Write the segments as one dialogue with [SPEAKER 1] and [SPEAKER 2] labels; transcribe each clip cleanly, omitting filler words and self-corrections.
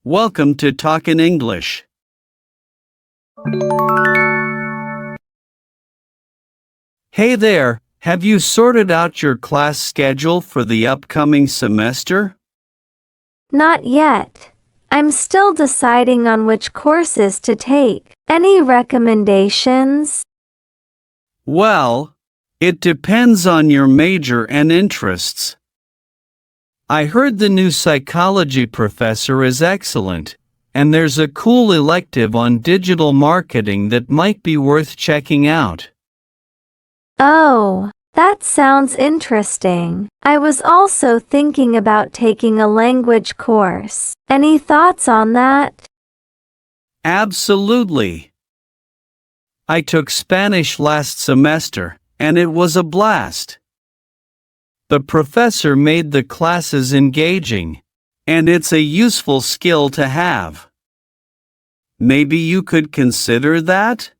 [SPEAKER 1] Welcome to Talkin' English. Hey there, have you sorted out your class schedule for the upcoming semester?
[SPEAKER 2] Not yet. I'm still deciding on which courses to take. Any recommendations?
[SPEAKER 1] Well, it depends on your major and interests. I heard the new psychology professor is excellent, and there's a cool elective on digital marketing that might be worth checking out.
[SPEAKER 2] Oh, that sounds interesting. I was also thinking about taking a language course. Any thoughts on that?
[SPEAKER 1] Absolutely. I took Spanish last semester, and it was a blast. The professor made the classes engaging, and it's a useful skill to have. Maybe you could consider that?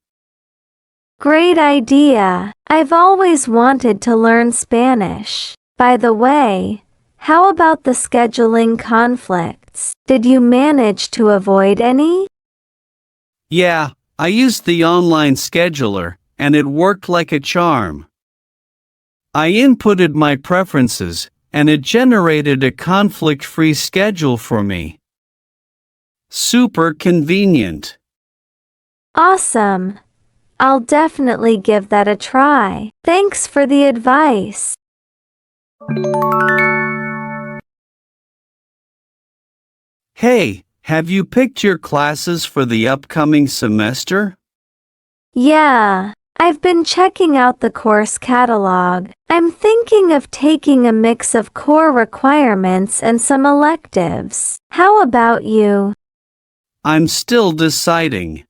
[SPEAKER 2] Great idea. I've always wanted to learn Spanish. By the way, how about the scheduling conflicts? Did you manage to avoid any?
[SPEAKER 1] Yeah, I used the online scheduler, and it worked like a charm. I inputted my preferences, and it generated a conflict-free schedule for me. Super convenient.
[SPEAKER 2] Awesome. I'll definitely give that a try. Thanks for the advice.
[SPEAKER 1] Hey, have you picked your classes for the upcoming semester?
[SPEAKER 2] Yeah, I've been checking out the course catalog. I'm thinking of taking a mix of core requirements and some electives. How about you?
[SPEAKER 1] I'm still deciding.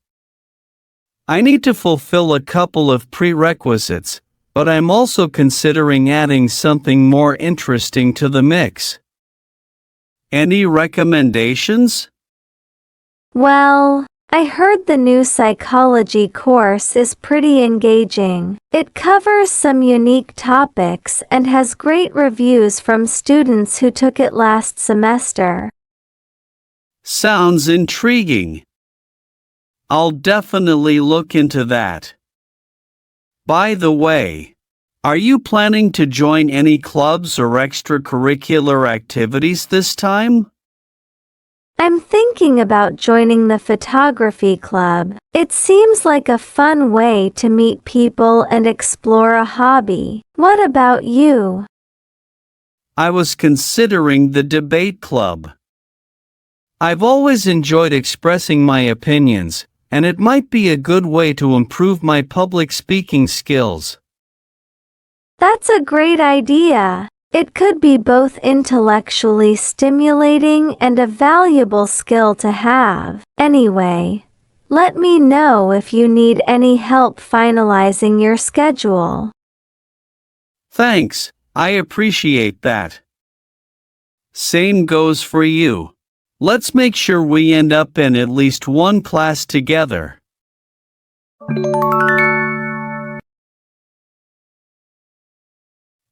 [SPEAKER 1] I need to fulfill a couple of prerequisites, but I'm also considering adding something more interesting to the mix. Any recommendations?
[SPEAKER 2] Well, I heard the new psychology course is pretty engaging. It covers some unique topics and has great reviews from students who took it last semester.
[SPEAKER 1] Sounds intriguing. I'll definitely look into that. By the way, are you planning to join any clubs or extracurricular activities this time?
[SPEAKER 2] I'm thinking about joining the photography club. It seems like a fun way to meet people and explore a hobby. What about you?
[SPEAKER 1] I was considering the debate club. I've always enjoyed expressing my opinions, and it might be a good way to improve my public speaking skills.
[SPEAKER 2] That's a great idea. It could be both intellectually stimulating and a valuable skill to have. Anyway, let me know if you need any help finalizing your schedule.
[SPEAKER 1] Thanks, I appreciate that. Same goes for you. Let's make sure we end up in at least one class together.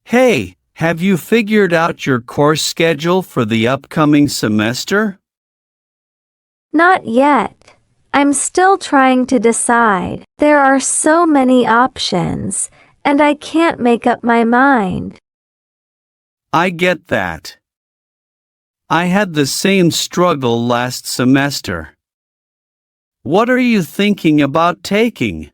[SPEAKER 1] Hey, have you figured out your course schedule for the upcoming semester?
[SPEAKER 2] Not yet. I'm still trying to decide. There are so many options, and I can't make up my mind.
[SPEAKER 1] I get that. I had the same struggle last semester. What are you thinking about taking?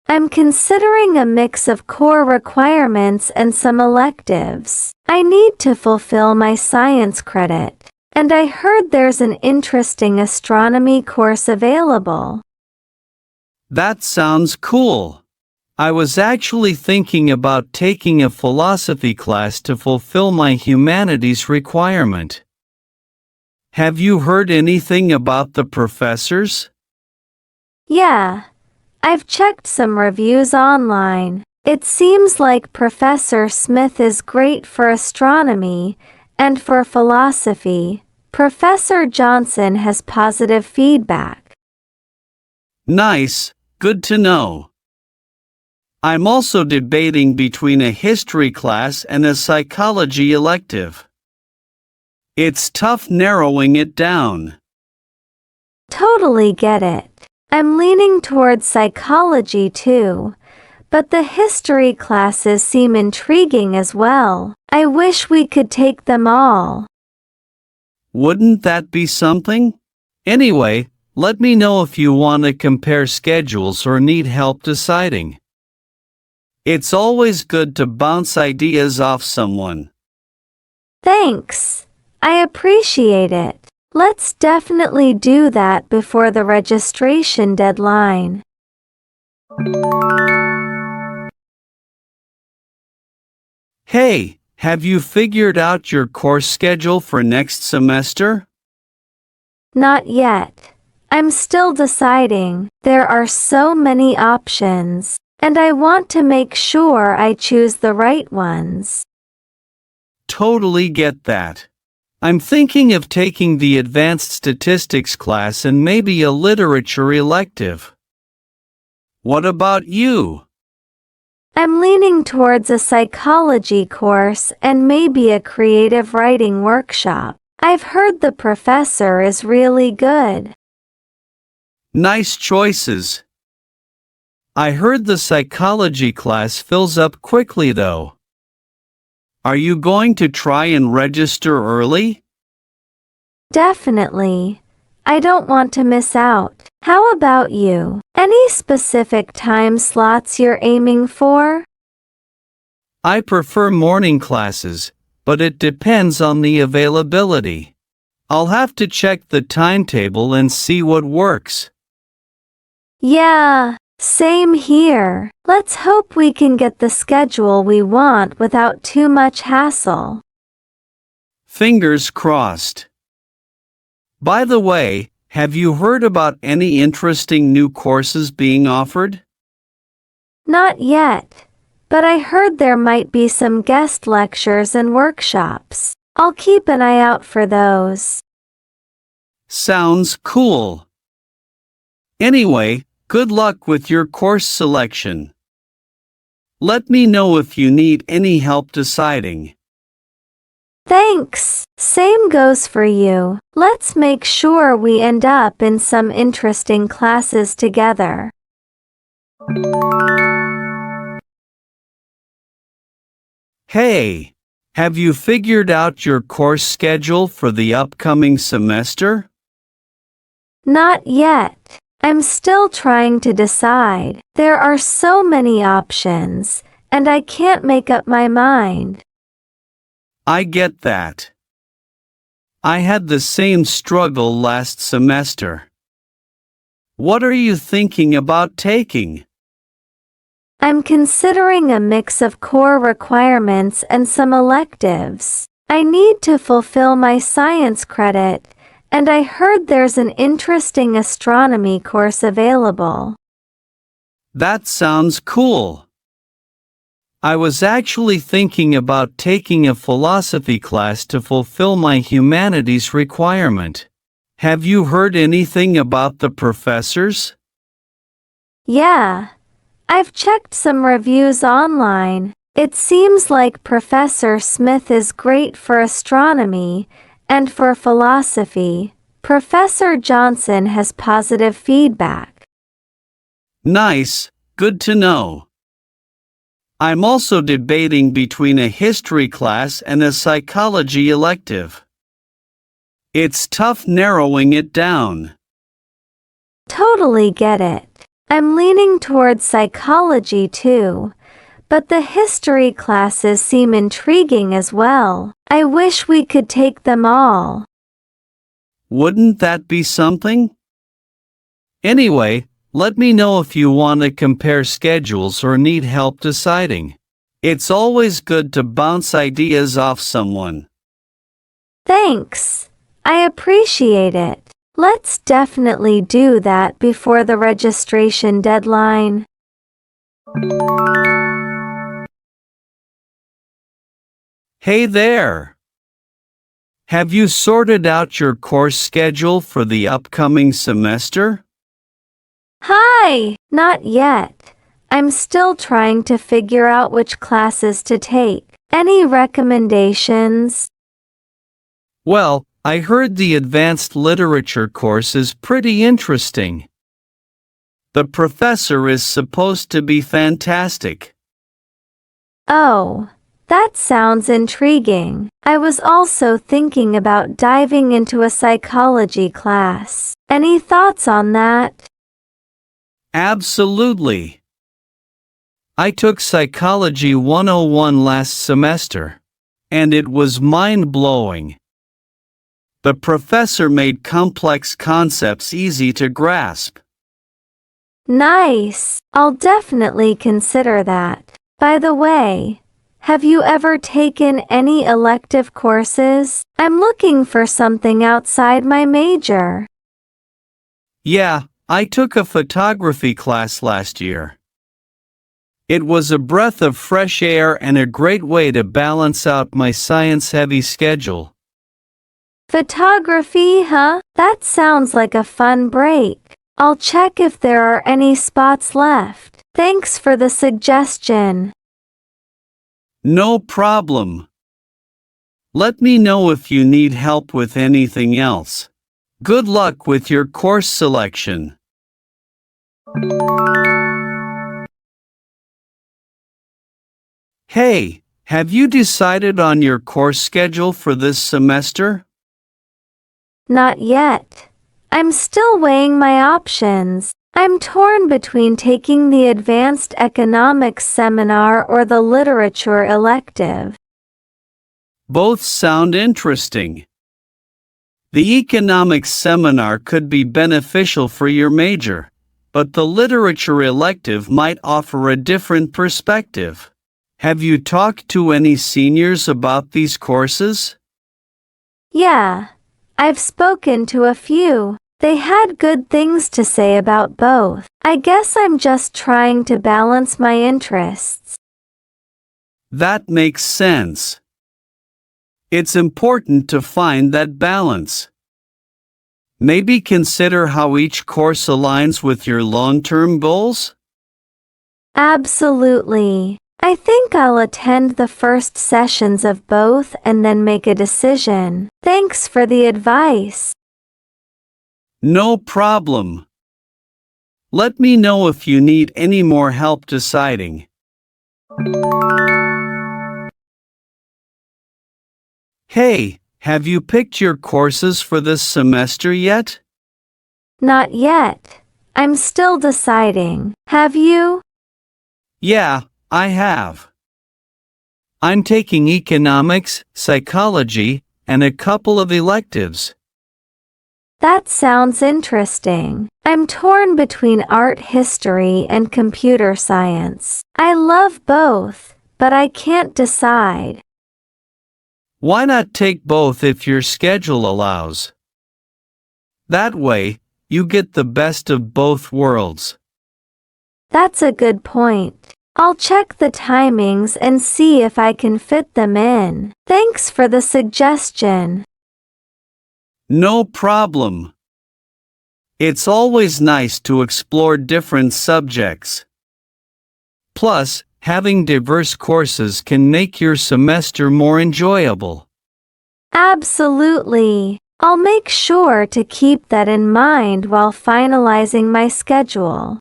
[SPEAKER 2] I'm considering a mix of core requirements and some electives. I need to fulfill my science credit, and I heard there's an interesting astronomy course available.
[SPEAKER 1] That sounds cool. I was actually thinking about taking a philosophy class to fulfill my humanities requirement. Have you heard anything about the professors?
[SPEAKER 2] Yeah, I've checked some reviews online. It seems like Professor Smith is great for astronomy, and for philosophy, Professor Johnson has positive feedback.
[SPEAKER 1] Nice, good to know. I'm also debating between a history class and a psychology elective. It's tough narrowing it down.
[SPEAKER 2] Totally get it. I'm leaning towards psychology too, but the history classes seem intriguing as well. I wish we could take them all.
[SPEAKER 1] Wouldn't that be something? Anyway, let me know if you want to compare schedules or need help deciding. It's always good to bounce ideas off someone.
[SPEAKER 2] Thanks. I appreciate it. Let's definitely do that before the registration deadline.
[SPEAKER 1] Hey, have you figured out your course schedule for next semester?
[SPEAKER 2] Not yet. I'm still deciding. There are so many options, and I want to make sure I choose the right ones.
[SPEAKER 1] Totally get that. I'm thinking of taking the advanced statistics class and maybe a literature elective. What about you?
[SPEAKER 2] I'm leaning towards a psychology course and maybe a creative writing workshop. I've heard the professor is really good.
[SPEAKER 1] Nice choices. I heard the psychology class fills up quickly though. Are you going to try and register early?
[SPEAKER 2] Definitely. I don't want to miss out. How about you? Any specific time slots you're aiming for?
[SPEAKER 1] I prefer morning classes, but it depends on the availability. I'll have to check the timetable and see what works.
[SPEAKER 2] Yeah, same here. Let's hope we can get the schedule we want without too much hassle.
[SPEAKER 1] Fingers crossed. By the way, have you heard about any interesting new courses being offered?
[SPEAKER 2] Not yet, but I heard there might be some guest lectures and workshops. I'll keep an eye out for those.
[SPEAKER 1] Sounds cool. Anyway, good luck with your course selection. Let me know if you need any help deciding.
[SPEAKER 2] Thanks. Same goes for you. Let's make sure we end up in some interesting classes together.
[SPEAKER 1] Hey, have you figured out your course schedule for the upcoming semester?
[SPEAKER 2] Not yet. I'm still trying to decide. There are so many options, and I can't make up my mind.
[SPEAKER 1] I get that. I had the same struggle last semester. What are you thinking about taking?
[SPEAKER 2] I'm considering a mix of core requirements and some electives. I need to fulfill my science credit, and I heard there's an interesting astronomy course available.
[SPEAKER 1] That sounds cool. I was actually thinking about taking a philosophy class to fulfill my humanities requirement. Have you heard anything about the professors?
[SPEAKER 2] Yeah, I've checked some reviews online. It seems like Professor Smith is great for astronomy, and for philosophy, Professor Johnson has positive feedback.
[SPEAKER 1] Nice, good to know. I'm also debating between a history class and a psychology elective. It's tough narrowing it down.
[SPEAKER 2] Totally get it. I'm leaning towards psychology too, but the history classes seem intriguing as well. I wish we could take them all.
[SPEAKER 1] Wouldn't that be something? Anyway, let me know if you want to compare schedules or need help deciding. It's always good to bounce ideas off someone.
[SPEAKER 2] Thanks. I appreciate it. Let's definitely do that before the registration deadline.
[SPEAKER 1] Hey there! Have you sorted out your course schedule for the upcoming semester?
[SPEAKER 2] Hi! Not yet. I'm still trying to figure out which classes to take. Any recommendations?
[SPEAKER 1] Well, I heard the advanced literature course is pretty interesting. The professor is supposed to be fantastic.
[SPEAKER 2] Oh, that sounds intriguing. I was also thinking about diving into a psychology class. Any thoughts on that?
[SPEAKER 1] Absolutely. I took Psychology 101 last semester, and it was mind-blowing. The professor made complex concepts easy to grasp.
[SPEAKER 2] Nice. I'll definitely consider that. By the way, have you ever taken any elective courses? I'm looking for something outside my major.
[SPEAKER 1] Yeah, I took a photography class last year. It was a breath of fresh air and a great way to balance out my science-heavy schedule.
[SPEAKER 2] Photography, huh? That sounds like a fun break. I'll check if there are any spots left. Thanks for the suggestion.
[SPEAKER 1] No problem. Let me know if you need help with anything else. Good luck with your course selection. Hey, have you decided on your course schedule for this semester?
[SPEAKER 2] Not yet. I'm still weighing my options. I'm torn between taking the advanced economics seminar or the literature elective.
[SPEAKER 1] Both sound interesting. The economics seminar could be beneficial for your major, but the literature elective might offer a different perspective. Have you talked to any seniors about these courses?
[SPEAKER 2] Yeah, I've spoken to a few. They had good things to say about both. I guess I'm just trying to balance my interests.
[SPEAKER 1] That makes sense. It's important to find that balance. Maybe consider how each course aligns with your long-term goals?
[SPEAKER 2] Absolutely. I think I'll attend the first sessions of both and then make a decision. Thanks for the advice.
[SPEAKER 1] No problem. Let me know if you need any more help deciding. Hey, have you picked your courses for this semester yet?
[SPEAKER 2] Not yet. I'm still deciding. Have you?
[SPEAKER 1] Yeah, I have. I'm taking economics, psychology, and a couple of electives.
[SPEAKER 2] That sounds interesting. I'm torn between art history and computer science. I love both, but I can't decide.
[SPEAKER 1] Why not take both if your schedule allows? That way, you get the best of both worlds.
[SPEAKER 2] That's a good point. I'll check the timings and see if I can fit them in. Thanks for the suggestion.
[SPEAKER 1] No problem. It's always nice to explore different subjects. Plus, having diverse courses can make your semester more enjoyable.
[SPEAKER 2] Absolutely. I'll make sure to keep that in mind while finalizing my schedule.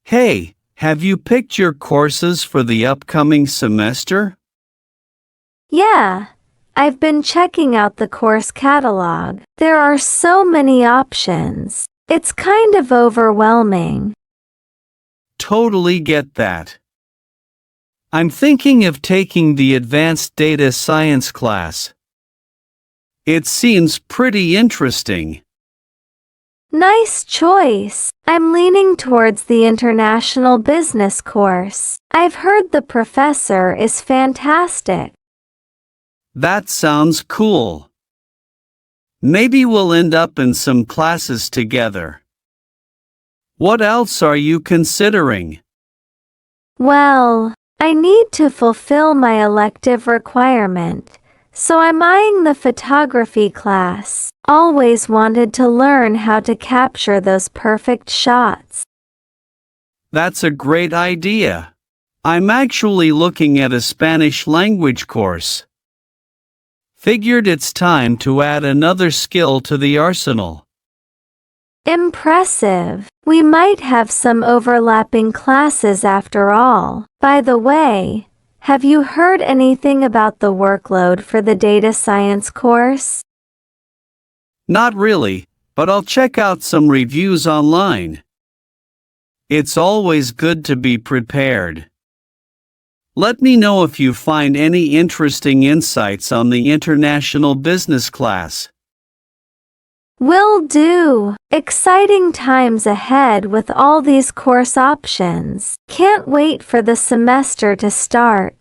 [SPEAKER 1] Hey, have you picked your courses for the upcoming semester?
[SPEAKER 2] Yeah, I've been checking out the course catalog. There are so many options. It's kind of overwhelming.
[SPEAKER 1] Totally get that. I'm thinking of taking the advanced data science class. It seems pretty interesting.
[SPEAKER 2] Nice choice. I'm leaning towards the international business course. I've heard the professor is fantastic.
[SPEAKER 1] That sounds cool. Maybe we'll end up in some classes together. What else are you considering?
[SPEAKER 2] Well, I need to fulfill my elective requirement, so I'm eyeing the photography class. Always wanted to learn how to capture those perfect shots.
[SPEAKER 1] That's a great idea. I'm actually looking at a Spanish language course. Figured it's time to add another skill to the arsenal.
[SPEAKER 2] Impressive. We might have some overlapping classes after all. By the way, have you heard anything about the workload for the data science course?
[SPEAKER 1] Not really, but I'll check out some reviews online. It's always good to be prepared. Let me know if you find any interesting insights on the international business class.
[SPEAKER 2] Will do. Exciting times ahead with all these course options. Can't wait for the semester to start.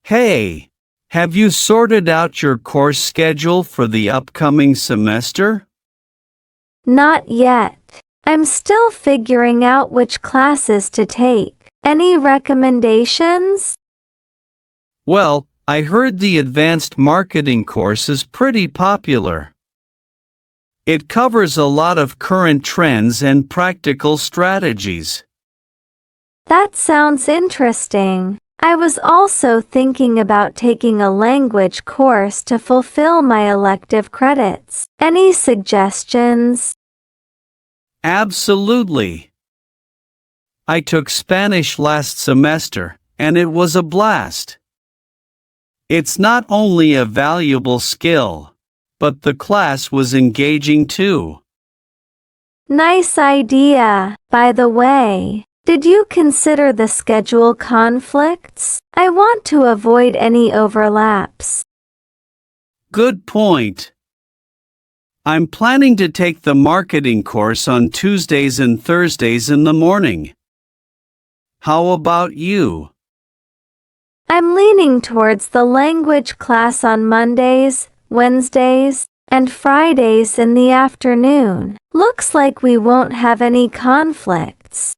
[SPEAKER 1] Hey, have you sorted out your course schedule for the upcoming semester?
[SPEAKER 2] Not yet. I'm still figuring out which classes to take. Any recommendations?
[SPEAKER 1] Well, I heard the advanced marketing course is pretty popular. It covers a lot of current trends and practical strategies.
[SPEAKER 2] That sounds interesting. I was also thinking about taking a language course to fulfill my elective credits. Any suggestions?
[SPEAKER 1] Absolutely. I took Spanish last semester, and it was a blast. It's not only a valuable skill, but the class was engaging too.
[SPEAKER 2] Nice idea. By the way, did you consider the schedule conflicts? I want to avoid any overlaps.
[SPEAKER 1] Good point. I'm planning to take the marketing course on Tuesdays and Thursdays in the morning. How about you?
[SPEAKER 2] I'm leaning towards the language class on Mondays, Wednesdays, and Fridays in the afternoon. Looks like we won't have any conflicts.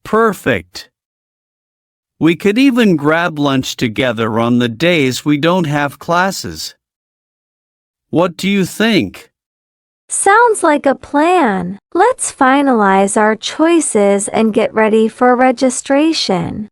[SPEAKER 1] Perfect. We could even grab lunch together on the days we don't have classes. What do you think?
[SPEAKER 2] Sounds like a plan. Let's finalize our choices and get ready for registration.